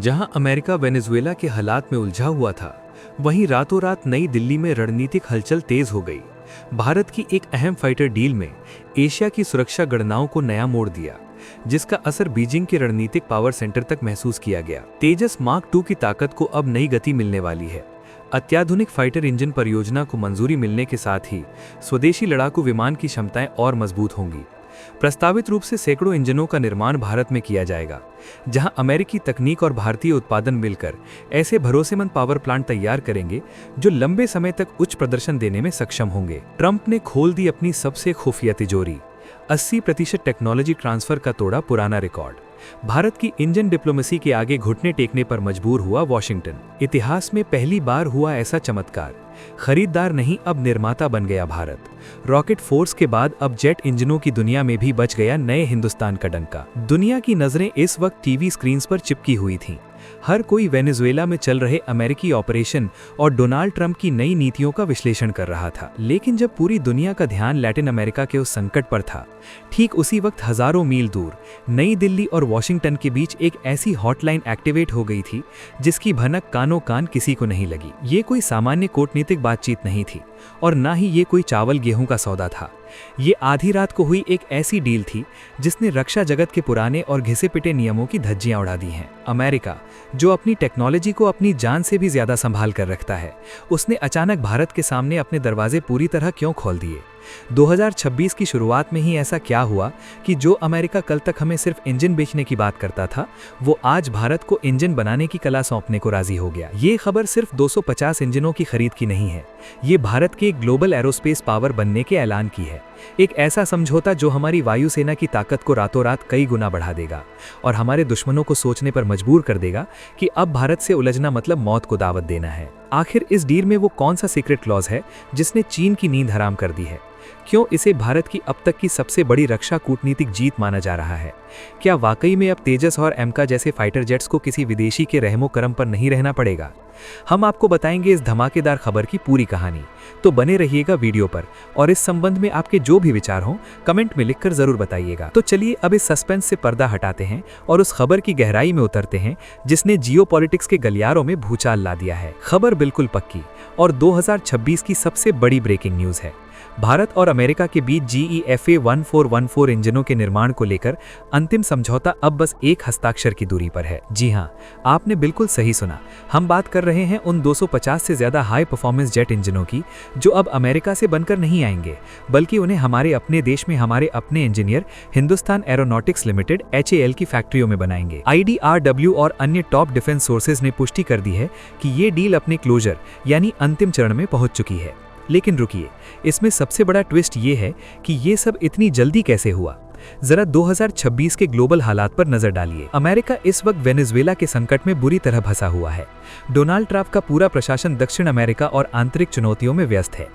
जहां America Venezuela के हालात में उलझा हुआ था, वहीं रातों रात नई दिल्ली में रणनीतिक हलचल तेज हो गई। भारत की एक अहम फाइटर डील में एशिया की सुरक्षा गणनाओं को नया मोड़ दिया, जिसका असर बीजिंग के रणनीतिक पावर सेंटर तक महसूस किया गया। तेजस मार्क 2 की ताकत को अब नई गति मिलने वाली है। अत्याधुनिक फाइटर इंजन परियोजना को मंजूरी मिलने के साथ ही स्वदेशी लड़ाकू विमान की क्षमताएं और मजबूत होंगी। प्रस्तावित रूप से सैकड़ों इंजनों का निर्माण भारत में किया जाएगा, जहां अमेरिकी तकनीक और भारतीय उत्पादन मिलकर ऐसे भरोसेमंद पावर प्लांट तैयार करेंगे जो लंबे समय तक उच्च प्रदर्शन देने में सक्षम होंगे। ट्रंप ने खोल दी अपनी सबसे खुफिया तिजोरी। 80% टेक्नोलॉजी ट्रांसफर का तोड़ा पुराना रिकॉर्ड। भारत की इंजन डिप्लोमेसी के आगे घुटने टेकने पर मजबूर हुआ वॉशिंगटन। इतिहास में पहली बार हुआ ऐसा चमत्कार। खरीदार नहीं, अब निर्माता बन गया भारत। रॉकेट फोर्स के बाद अब जेट इंजनों की दुनिया में भी बच गया नए हिंदुस्तान का डंका। दुनिया की नजरें इस वक्त टीवी स्क्रीन्स पर चिपकी हुई थीं। हर कोई वेनेजुएला में चल रहे अमेरिकी ऑपरेशन और डोनाल्ड ट्रंप की नई नीतियों का विश्लेषण कर रहा था। लेकिन जब पूरी दुनिया का ध्यान लैटिन अमेरिका के उस संकट पर था, ठीक उसी वक्त हजारों मील दूर नई दिल्ली और वॉशिंगटन के बीच एक ऐसी हॉटलाइन एक्टिवेट हो गई थी जिसकी भनक कानों कान किसी को नहीं लगी। ये कोई सामान्य कूटनीतिक बातचीत नहीं थी और ना ही ये कोई चावल गेहूं का सौदा था। ये आधी रात को हुई एक ऐसी डील थी जिसने रक्षा जगत के पुराने और घिसे पिटे नियमों की धज्जियां उड़ा दी हैं। अमेरिका, जो अपनी टेक्नोलॉजी को अपनी जान से भी ज्यादा संभाल कर रखता है, उसने अचानक भारत के सामने अपने दरवाजे पूरी तरह क्यों खोल दिए? 2026 की शुरुआत में ही ऐसा क्या हुआ कि जो अमेरिका कल तक हमें सिर्फ इंजन बेचने की बात करता था, वो आज भारत को इंजन बनाने की कला सौंपने को राजी हो गया। ये खबर सिर्फ 250 इंजनों की खरीद की नहीं है, ये भारत के ग्लोबल एरोस्पेस पावर बनने के ऐलान की है। एक ऐसा समझौता जो हमारी वायुसेना की ताकत को रातों रात कई गुना बढ़ा देगा और हमारे दुश्मनों को सोचने पर मजबूर कर देगा कि अब भारत से उलझना मतलब मौत को दावत देना है। आखिर इस डील में वो कौन सा सीक्रेट क्लॉज है जिसने चीन की नींद हराम कर दी है? क्यों इसे भारत की अब तक की सबसे बड़ी रक्षा कूटनीतिक जीत माना जा रहा है? क्या वाकई में अब तेजस और एमका जैसे फाइटर जेट्स को किसी विदेशी के रहमो करम पर नहीं रहना पड़ेगा? हम आपको बताएंगे इस धमाकेदार खबर की पूरी कहानी, तो बने रहिएगा वीडियो पर और इस संबंध में आपके जो भी विचार हों कमेंट में लिखकर जरूर बताइएगा। तो चलिए अब इस सस्पेंस से पर्दा हटाते हैं और उस खबर की गहराई में उतरते हैं जिसने जियोपॉलिटिक्स के गलियारों में भूचाल ला दिया है। खबर बिल्कुल पक्की और 2026 की सबसे बड़ी ब्रेकिंग न्यूज है। भारत और अमेरिका के बीच GEFA 1414 इंजनों के निर्माण को लेकर अंतिम समझौता अब बस एक हस्ताक्षर की दूरी पर है। जी हां, आपने बिल्कुल सही सुना। हम बात कर रहे हैं उन 250 से ज्यादा हाई परफॉर्मेंस जेट इंजनों की जो अब अमेरिका से बनकर नहीं आएंगे, बल्कि उन्हें हमारे अपने देश में हमारे अपने engineer Hindustan aeronautics limited HAL की फैक्ट्रियों में बनाएंगे। IDRW और अन्य टॉप डिफेंस सोर्सेज ने पुष्टि कर दी है कि ये डील अपने क्लोजर यानी अंतिम चरण में पहुंच चुकी है। लेकिन रुकिए, इसमें सबसे बड़ा ट्विस्ट ये है कि ये सब इतनी जल्दी कैसे हुआ। जरा 2026 के ग्लोबल हालात पर नजर डालिए। अमेरिका इस वक्त वेनेजुएला के संकट में बुरी तरह फंसा हुआ है। डोनाल्ड ट्रंप का पूरा प्रशासन दक्षिण अमेरिका और आंतरिक चुनौतियों में व्यस्त है।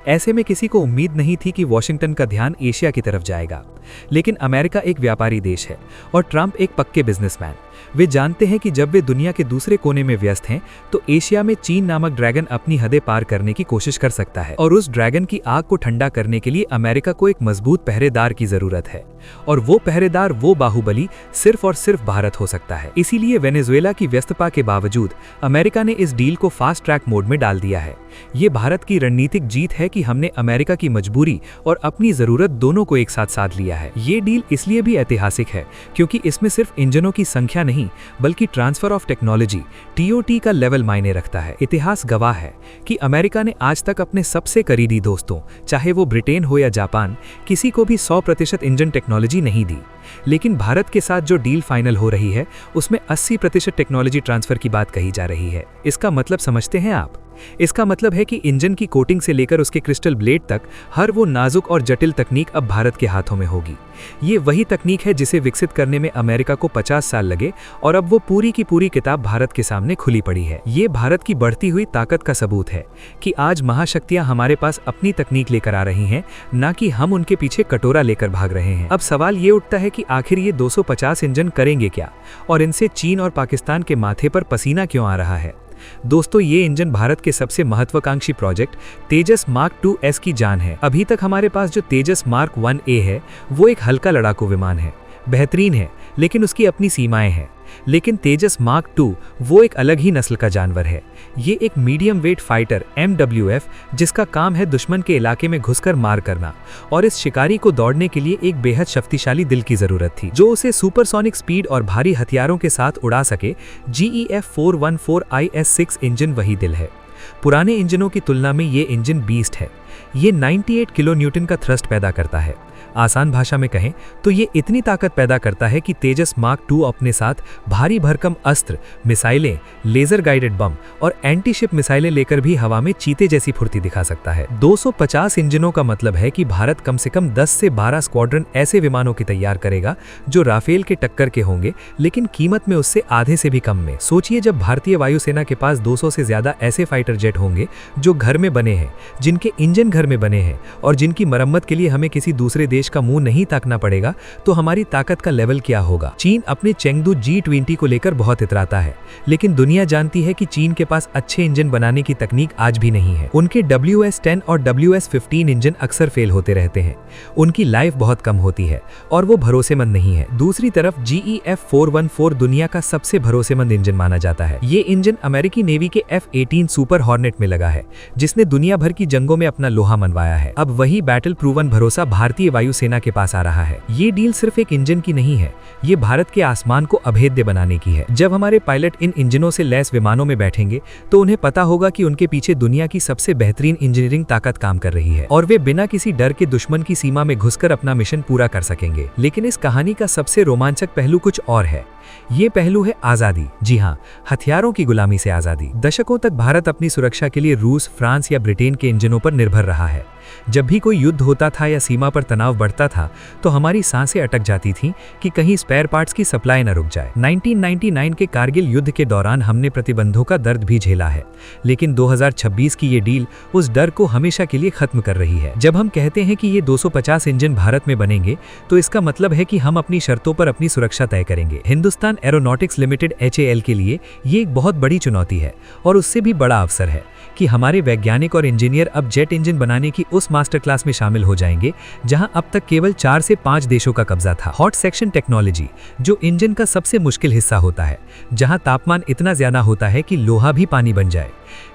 ऐसे में किसी को उम्मीद नहीं थी कि वॉशिंगटन का ध्यान एशिया की तरफ जाएगा। लेकिन अमेरिका एक व्यापारी देश है और ट्रंप एक पक्के बिजनेसमैन। वे जानते हैं कि जब वे दुनिया के दूसरे कोने में व्यस्त हैं, तो एशिया में चीन नामक ड्रैगन अपनी हदें पार करने की कोशिश कर सकता है और उस ड्रैगन की आग को ठंडा करने के लिए अमेरिका को एक मजबूत पहरेदार की जरूरत है। और वो पहरेदार, वो बाहुबली सिर्फ और सिर्फ भारत हो सकता है। इसीलिए वेनेजुएला की व्यस्तता के बावजूद अमेरिका ने इस डील को फास्ट ट्रैक मोड में डाल दिया है। ये भारत की रणनीतिक जीत है कि हमने अमेरिका की मजबूरी और अपनी जरूरत दोनों को एक साथ साध लिया है। ये डील इसलिए भी ऐतिहासिक है क्योंकि इसमें सिर्फ इंजनों की संख्या नहीं, बल्कि ट्रांसफर ऑफ टेक्नोलॉजी TOT का लेवल मायने रखता है। इतिहास गवाह है कि अमेरिका ने आज तक अपने सबसे करीबी दोस्तों, चाहे वो ब्रिटेन हो या जापान, किसी को भी 100% इंजन टेक्नोलॉजी नहीं दी। लेकिन भारत के साथ जो डील फाइनल हो रही है उसमें 80% टेक्नोलॉजी ट्रांसफर की बात कही जा रही है। इसका मतलब समझते हैं आप? इसका मतलब है कि इंजन की कोटिंग से लेकर उसके क्रिस्टल ब्लेड तक हर वो नाजुक और जटिल तकनीक अब भारत के हाथों में होगी। ये वही तकनीक है जिसे विकसित करने में अमेरिका को 50 साल लगे और अब वो पूरी की पूरी किताब भारत के सामने खुली पड़ी है। ये भारत की बढ़ती हुई ताकत का सबूत है कि आज महाशक्तियां हमारे पास अपनी तकनीक लेकर आ रही हैं, ना कि हम उनके पीछे कटोरा लेकर भाग रहे हैं। अब सवाल ये उठता है कि आखिर ये 250 इंजन करेंगे क्या और इनसे चीन और पाकिस्तान के माथे पर पसीना क्यों आ रहा है? दोस्तों, ये इंजन भारत के सबसे महत्वाकांक्षी प्रोजेक्ट तेजस मार्क 2S की जान है। अभी तक हमारे पास जो तेजस मार्क 1A है वो एक हल्का लड़ाकू विमान है, बेहतरीन है, लेकिन उसकी अपनी सीमाएं हैं। लेकिन तेजस मार्क II वो एक अलग ही नस्ल का जानवर है। ये एक मीडियम वेट फाइटर MWF जिसका काम है दुश्मन के इलाके में घुसकर मार करना, और इस शिकारी को दौड़ने के लिए एक बेहद शक्तिशाली दिल की जरूरत थी जो उसे सुपरसोनिक स्पीड और भारी हथियारों के साथ उड़ा सके। GEF 414 IS-6 इंजन वही दिल है। पुराने इंजनों की तुलना में ये इंजन बीस्ट है। ये 98 किलो न्यूटन का थ्रस्ट पैदा करता है। आसान भाषा में कहें तो ये इतनी ताकत पैदा करता है कि तेजस मार्क II अपने साथ भारी भरकम अस्त्र, मिसाइलें, लेजर गाइडेड बम और एंटी शिप मिसाइलें लेकर भी हवा में चीते जैसी फुर्ती दिखा सकता है। 250 इंजनों का मतलब है कि भारत कम से कम 10 से 12 स्क्वाड्रन ऐसे विमानों की तैयार करेगा जो राफेल के टक्कर के होंगे, लेकिन कीमत में उससे आधे से भी कम में। सोचिए, जब भारतीय वायुसेना के पास 200 से ज्यादा ऐसे फाइटर जेट होंगे जो घर में बने हैं, जिनके इंजन घर में बने हैं और जिनकी मरम्मत के लिए हमें किसी दूसरे देश का मुंह नहीं ताकना पड़ेगा, तो हमारी ताकत का लेवल क्या होगा। चीन अपने चेंगडू G20 को लेकर बहुत इतराता है, लेकिन दुनिया जानती है कि चीन के पास अच्छे इंजन बनाने की तकनीक आज भी नहीं है। उनके WS-10 और WS-15 इंजन अक्सर फेल होते रहते हैं, उनकी लाइफ बहुत कम होती है और वो भरोसेमंद नहीं है। दूसरी तरफ GEF 414 दुनिया का सबसे भरोसेमंद इंजन माना जाता है। ये इंजन अमेरिकी नेवी के F-18 सुपर हॉर्नेट में लगा है, जिसने दुनिया भर की जंगों में अपना लोहा मनवाया है। अब वही बैटल प्रूवन भरोसा भारतीय वायुसेना के पास आ रहा है। ये डील सिर्फ एक इंजन की नहीं है, ये भारत के आसमान को अभेद्य बनाने की है। जब हमारे पायलट इन इंजनों से लैस विमानों में बैठेंगे तो उन्हें पता होगा कि उनके पीछे दुनिया की सबसे बेहतरीन इंजीनियरिंग ताकत काम कर रही है और वे बिना किसी डर के दुश्मन की सीमा में घुसकर अपना मिशन पूरा कर सकेंगे। लेकिन इस कहानी का सबसे रोमांचक पहलू कुछ और है। ये पहलू है आजादी। जी हाँ, हथियारों की गुलामी से आजादी। दशकों तक भारत अपनी सुरक्षा के लिए रूस, फ्रांस या ब्रिटेन के इंजनों पर निर्भर रहा है। जब भी कोई युद्ध होता था या सीमा पर तनाव बढ़ता था तो हमारी सांसें अटक जाती थीं कि कहीं स्पेयर पार्ट्स की सप्लाई न रुक जाए। 1999 के कारगिल युद्ध के दौरान हमने प्रतिबंधों का दर्द भी झेला है, लेकिन 2026 की ये डील उस डर को हमेशा के लिए खत्म कर रही है। जब हम कहते हैं कि ये 250 इंजन भारत में बनेंगे तो इसका मतलब है कि हम अपनी शर्तों पर अपनी सुरक्षा तय करेंगे। हिंदुस्तान एरोनॉटिक्स लिमिटेड HAL के लिए ये एक बहुत बड़ी चुनौती है और उससे भी बड़ा अवसर है कि हमारे वैज्ञानिक और इंजीनियर अब जेट इंजन बनाने की उस मास्टर क्लास में शामिल हो जाएंगे जहां अब तक केवल 4 से 5 देशों का कब्जा था। हॉट सेक्शन टेक्नोलॉजी, जो इंजन का सबसे मुश्किल हिस्सा होता है, जहां तापमान इतना ज्यादा होता है कि लोहा भी पानी बन जाए,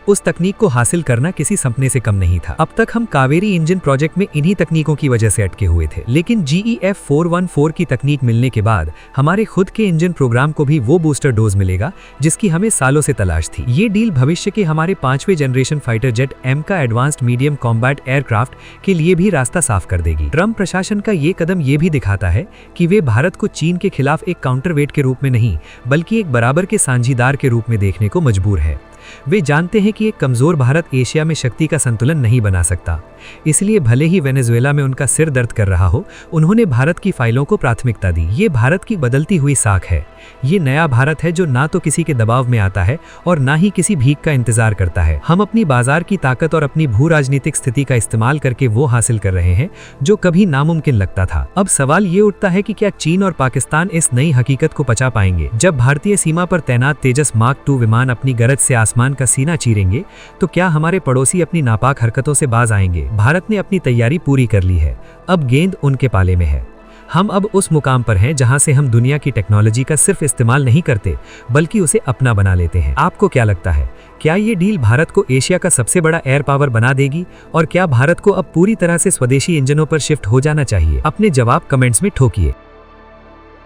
उस तकनीक को हासिल करना किसी सपने से कम नहीं था। अब तक हम कावेरी इंजन प्रोजेक्ट में इन्हीं तकनीकों की वजह से अटके हुए थे, लेकिन GEF 414 की तकनीक मिलने के बाद हमारे खुद के इंजन प्रोग्राम को भी वो बूस्टर डोज मिलेगा जिसकी हमें सालों से तलाश थी। ये डील भविष्य के हमारे 5वें जनरेशन फाइटर जेट M का एडवांस्ड मीडियम कॉम्बैट एयरक्राफ्ट के लिए भी रास्ता साफ कर देगी। ट्रम्प प्रशासन का ये कदम ये भी दिखाता है कि वे भारत को चीन के खिलाफ एक काउंटरवेट के रूप में नहीं, बल्कि एक बराबर के साझीदार के रूप में देखने को मजबूर है। वे जानते हैं कि एक कमजोर भारत एशिया में शक्ति का संतुलन नहीं बना सकता। इसलिए भले ही वेनेजुएला में उनका सिर दर्द कर रहा हो, उन्होंने भारत की फाइलों को प्राथमिकता दी। ये भारत की बदलती हुई साख है। ये नया भारत है जो ना तो किसी के दबाव में आता है और ना ही किसी भीख का इंतजार करता है। हम अपनी बाजार की ताकत और अपनी भू राजनीतिक स्थिति का इस्तेमाल करके वो हासिल कर रहे हैं जो कभी नामुमकिन लगता था। अब सवाल ये उठता है कि क्या चीन और पाकिस्तान इस नई हकीकत को पचा पाएंगे? जब भारतीय सीमा पर तैनात तेजस मार्क II विमान अपनी गरज से आसमान का सीना चीरेंगे तो क्या हमारे पड़ोसी अपनी नापाक हरकतों से बाज आएंगे? भारत ने अपनी तैयारी पूरी कर ली है, अब गेंद उनके पाले में है। हम अब उस मुकाम पर हैं जहां से हम दुनिया की टेक्नोलॉजी का सिर्फ इस्तेमाल नहीं करते बल्कि उसे अपना बना लेते हैं। आपको क्या लगता है, क्या ये डील भारत को एशिया का सबसे बड़ा एयर पावर बना देगी और क्या भारत को अब पूरी तरह से स्वदेशी इंजनों पर शिफ्ट हो जाना चाहिए? अपने जवाब कमेंट्स में ठोकिए।